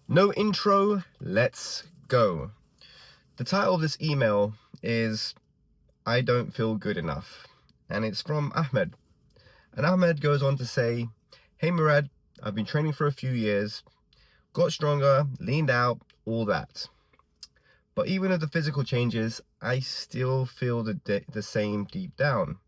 No intro, let's go. The title of this email is I Don't Feel Good Enough, and it's from Ahmed. And Ahmed goes on to say, Hey Murad, I've been training for a few years, got stronger, leaned out, all that. But even with the physical changes, I still feel the same deep down.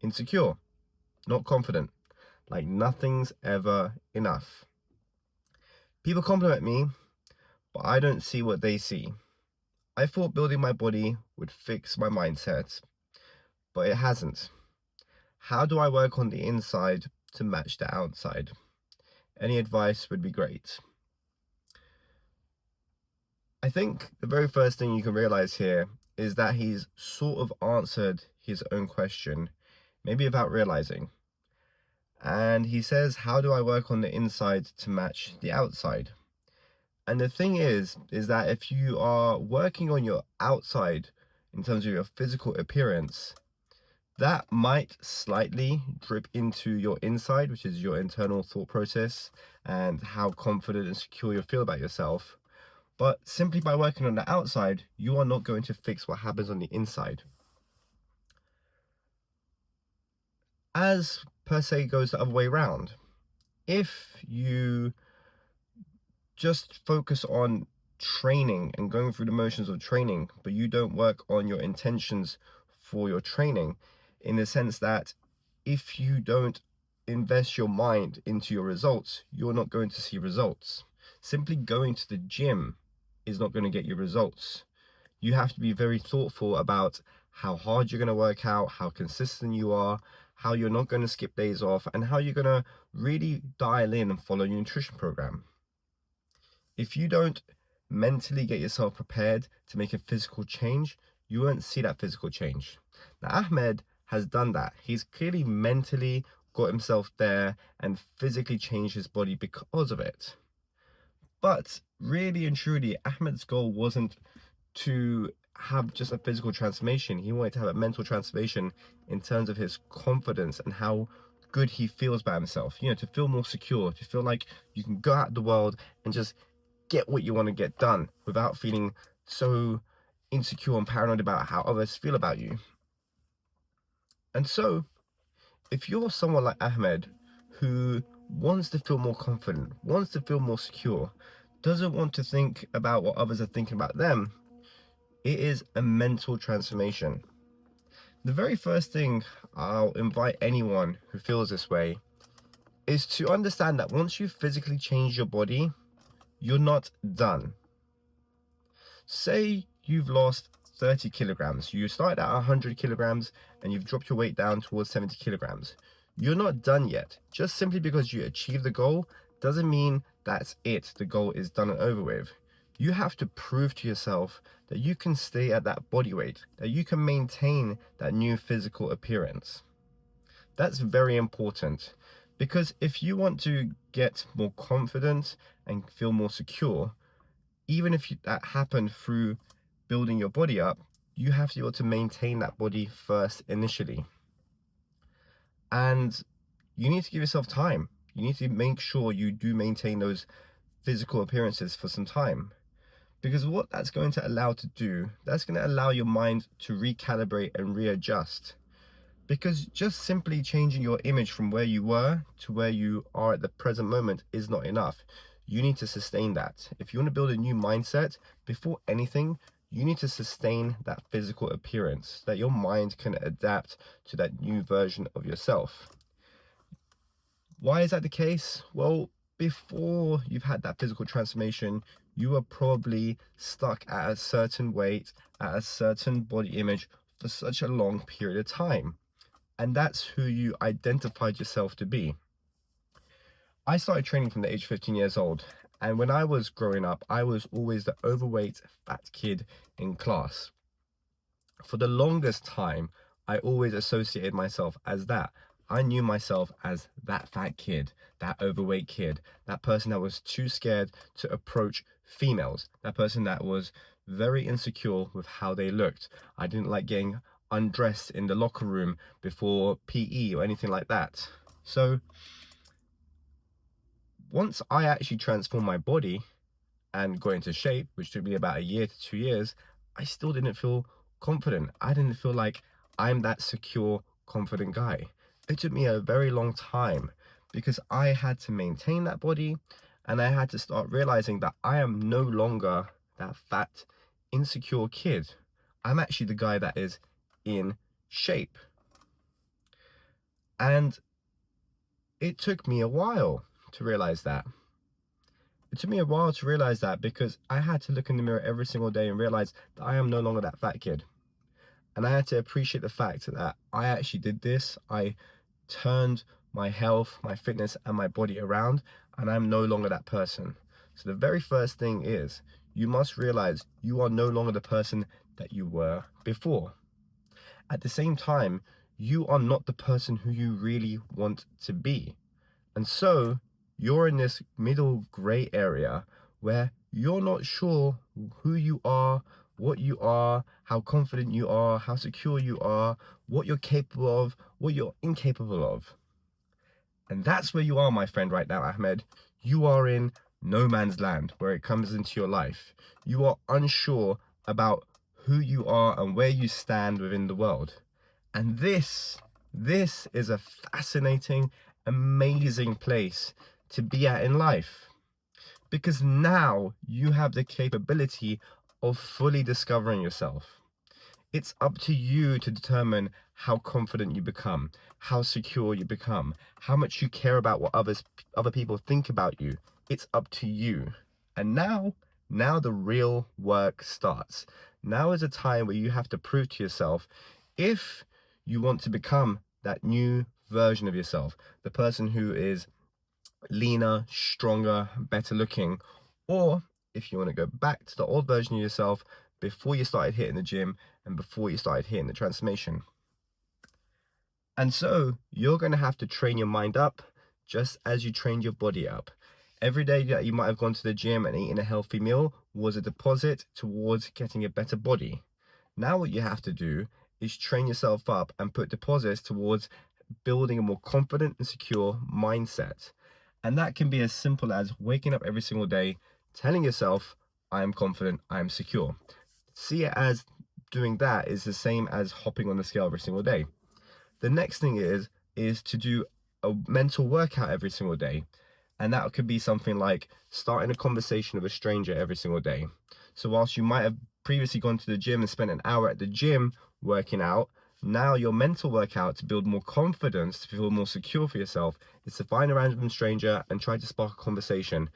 Insecure, not confident, like nothing's ever enough. People compliment me, but I don't see what they see. I thought building my body would fix my mindset, but it hasn't. How do I work on the inside to match the outside? Any advice would be great. I think the very first thing you can realize here is that he's sort of answered his own question, maybe without realizing. And he says, how do I work on the inside to match the outside? And the thing is that if you are working on your outside in terms of your physical appearance, that might slightly drip into your inside, which is your internal thought process and how confident and secure you feel about yourself. But simply by working on the outside, you are not going to fix what happens on the inside. As per se goes the other way around. If you just focus on training and going through the motions of training, but you don't work on your intentions for your training, in the sense that if you don't invest your mind into your results, you're not going to see results. Simply going to the gym is not going to get you results. You have to be very thoughtful about how hard you're going to work out, how consistent you are, how you're not going to skip days off, and how you're going to really dial in and follow your nutrition program. If you don't mentally get yourself prepared to make a physical change, you won't see that physical change. Now, Ahmed has done that. He's clearly mentally got himself there and physically changed his body because of it. But really and truly, Ahmed's goal wasn't to have just a physical transformation. He wanted to have a mental transformation in terms of his confidence and how good he feels about himself. To feel more secure, to feel like you can go out in the world and just get what you want to get done without feeling so insecure and paranoid about how others feel about you. And so, if you're someone like Ahmed who wants to feel more confident, wants to feel more secure, doesn't want to think about what others are thinking about them, it is a mental transformation. The very first thing I'll invite anyone who feels this way is to understand that once you physically change your body, you're not done. Say you've lost 30 kilograms. You started at 100 kilograms and you've dropped your weight down towards 70 kilograms. You're not done yet. Just simply because you achieved the goal doesn't mean that's it. The goal is done and over with. You have to prove to yourself that you can stay at that body weight, that you can maintain that new physical appearance. That's very important, because if you want to get more confident and feel more secure, even if that happened through building your body up, you have to be able to maintain that body first initially. And you need to give yourself time. You need to make sure you do maintain those physical appearances for some time. Because what that's going to allow to do, that's going to allow your mind to recalibrate and readjust. Because just simply changing your image from where you were to where you are at the present moment is not enough. You need to sustain that. If you want to build a new mindset, before anything, you need to sustain that physical appearance so that your mind can adapt to that new version of yourself. Why is that the case? Well, before you've had that physical transformation, you were probably stuck at a certain weight, at a certain body image for such a long period of time. And that's who you identified yourself to be. I started training from the age of 15 years old. And when I was growing up, I was always the overweight, fat kid in class. For the longest time, I always associated myself as that. I knew myself as that fat kid, that overweight kid, that person that was too scared to approach females, that person that was very insecure with how they looked. I didn't like getting undressed in the locker room before PE or anything like that. So once I actually transformed my body, and got into shape, which took me about a year to 2 years, I still didn't feel confident. I didn't feel like I'm that secure, confident guy. It took me a very long time because I had to maintain that body, and I had to start realizing that I am no longer that fat, insecure kid. I'm actually the guy that is in shape. And it took me a while to realize that. It took me a while to realize that because I had to look in the mirror every single day and realize that I am no longer that fat kid. And I had to appreciate the fact that I actually did this. I turned my health, my fitness, and my body around, and I'm no longer that person. So the very first thing is you must realize you are no longer the person that you were before. At the same time, you are not the person who you really want to be. And so you're in this middle gray area where you're not sure who you are, what you are, how confident you are, how secure you are, what you're capable of, what you're incapable of. And that's where you are, my friend, right now, Ahmed. You are in no man's land where it comes into your life. You are unsure about who you are and where you stand within the world. And this is a fascinating, amazing place to be at in life, because now you have the capability of fully discovering yourself. It's up to you to determine how confident you become, how secure you become, how much you care about what other people think about you. It's up to you. And now the real work starts. Now is a time where you have to prove to yourself if you want to become that new version of yourself, the person who is leaner, stronger, better looking, or if you want to go back to the old version of yourself before you started hitting the gym and before you started hitting the transformation. And so you're going to have to train your mind up just as you trained your body up. Every day that you might have gone to the gym and eaten a healthy meal was a deposit towards getting a better body. Now what you have to do is train yourself up and put deposits towards building a more confident and secure mindset. And that can be as simple as waking up every single day, telling yourself, I am confident, I am secure. See it as doing that is the same as hopping on the scale every single day. The next thing is to do a mental workout every single day. And that could be something like starting a conversation with a stranger every single day. So whilst you might have previously gone to the gym and spent an hour at the gym working out, now your mental workout to build more confidence, to feel more secure for yourself, is to find a random stranger and try to spark a conversation.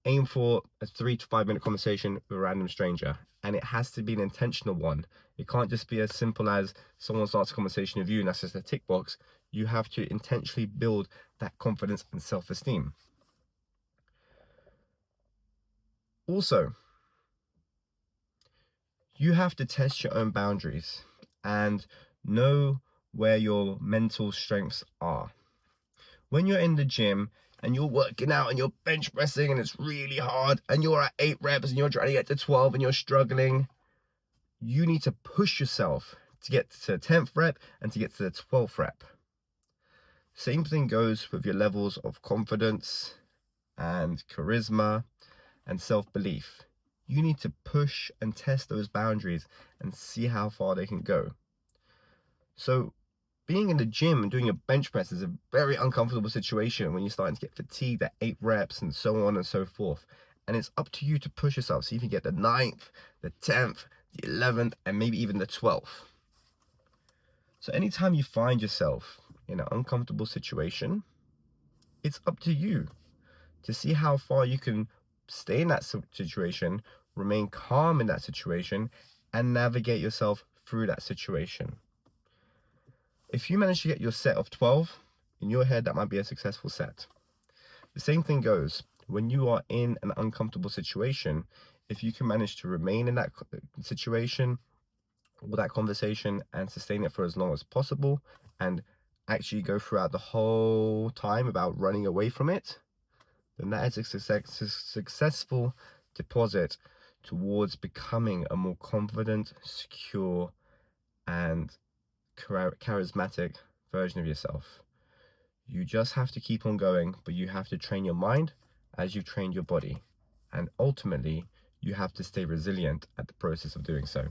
Aim for a 3 to 5 minute conversation with a random stranger, and it has to be an intentional one. It can't just be as simple as someone starts a conversation with you and that's just a tick box. You have to intentionally build that confidence and self-esteem. Also, you have to test your own boundaries and know where your mental strengths are. When you're in the gym and you're working out and you're bench pressing and it's really hard and you're at 8 reps and you're trying to get to 12 and you're struggling, you need to push yourself to get to the 10th rep and to get to the 12th rep. Same thing goes with your levels of confidence and charisma and self-belief. You need to push and test those boundaries and see how far they can go. So being in the gym and doing a bench press is a very uncomfortable situation when you're starting to get fatigued at 8 reps and so on and so forth. And it's up to you to push yourself. See if you get the 9th, the 10th, the 11th, and maybe even the 12th. So anytime you find yourself in an uncomfortable situation, it's up to you to see how far you can stay in that situation, remain calm in that situation, and navigate yourself through that situation. If you manage to get your set of 12, in your head, that might be a successful set. The same thing goes when you are in an uncomfortable situation. If you can manage to remain in that situation or that conversation and sustain it for as long as possible and actually go throughout the whole time without running away from it, then that is a successful deposit towards becoming a more confident, secure, and charismatic version of yourself. You just have to keep on going, but you have to train your mind as you've trained your body. And ultimately, you have to stay resilient at the process of doing so.